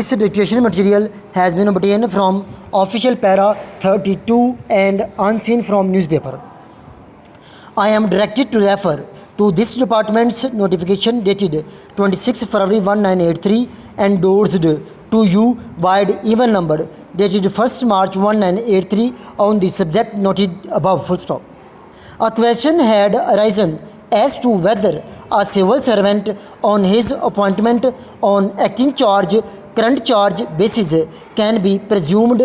This dictation material has been obtained from official para 32 and unseen from newspaper. I am directed to refer to this department's notification dated 26 February 1983 endorsed to you wide even number dated 1st March 1983 on the subject noted above full stop. A question had arisen as to whether a civil servant on his appointment on acting charge current charge basis can be presumed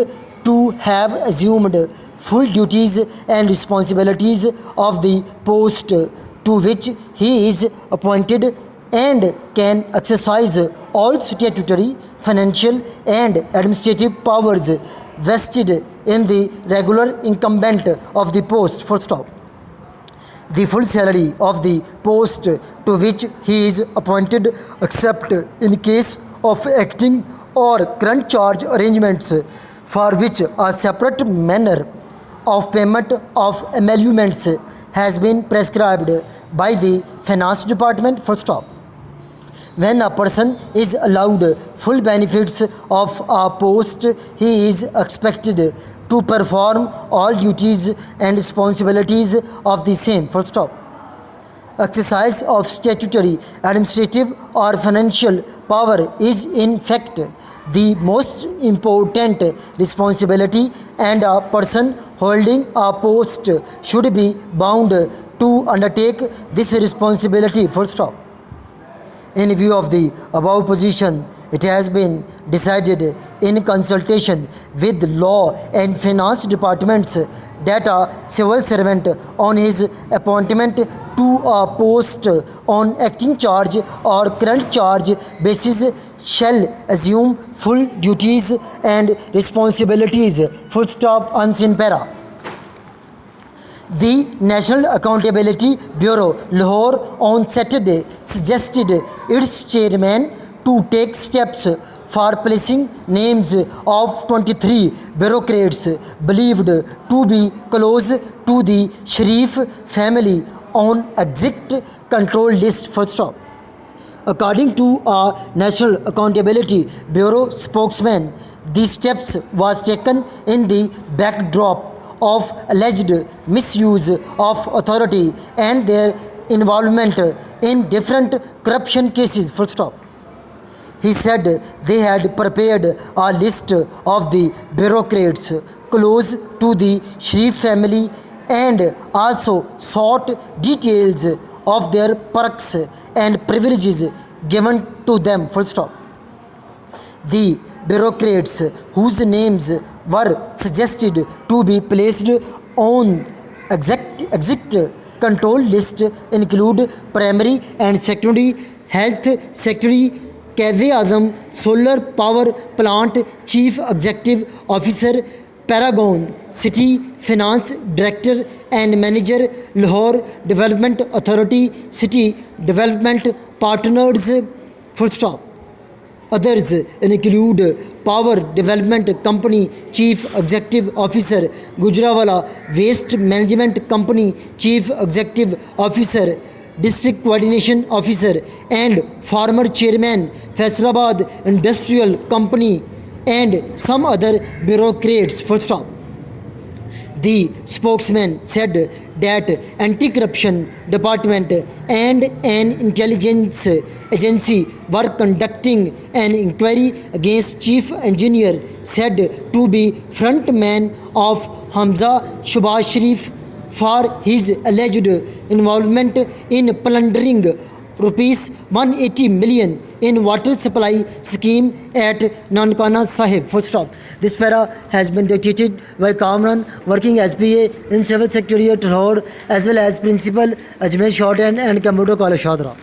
to have assumed full duties and responsibilities of the post to which he is appointed and can exercise all statutory, financial and administrative powers vested in the regular incumbent of the post full stop. The full salary of the post to which he is appointed except in case of acting or current charge arrangements for which a separate manner of payment of emoluments has been prescribed by the finance department full stop. When a person is allowed full benefits of a post, he is expected to perform all duties and responsibilities of the same full stop. Exercise of statutory, administrative or financial power is in fact the most important responsibility, and a person holding a post should be bound to undertake this responsibility full stop. In view of the above position, it has been decided in consultation with law and finance departments that a civil servant on his appointment to a post on acting charge or current charge basis shall assume full duties and responsibilities full stop unseen para. The National Accountability Bureau, Lahore, on Saturday suggested its chairman to take steps for placing names of 23 bureaucrats believed to be close to the Sharif family on exit control list full stop. According to a National Accountability Bureau spokesman, these steps was taken in the backdrop of alleged misuse of authority and their involvement in different corruption cases full stop. He said they had prepared a list of the bureaucrats close to the Sharif family and also sought details of their perks and privileges given to them full stop. The bureaucrats whose names were suggested to be placed on exit control list include Primary and Secondary Health Secretary, Quaid-e-Azam, Solar Power Plant Chief Executive Officer, Paragon City Finance Director and Manager, Lahore Development Authority, City Development Partners full stop. Others include Power Development Company Chief Executive Officer, Gujranwala Waste Management Company Chief Executive Officer, District Coordination Officer and former Chairman, Faisalabad Industrial Company and some other bureaucrats full stop. The spokesman said that anti-corruption department and an intelligence agency were conducting an inquiry against chief engineer said to be front man of Hamza Shubhas Sharif for his alleged involvement in plundering rupees 180 million in water supply scheme at Nankana Sahib full stop. This para has been dictated by Kamran working as PA in Civil Secretariat Lahore as well as Principal Ajmer Shorthand and Computer College Shadra.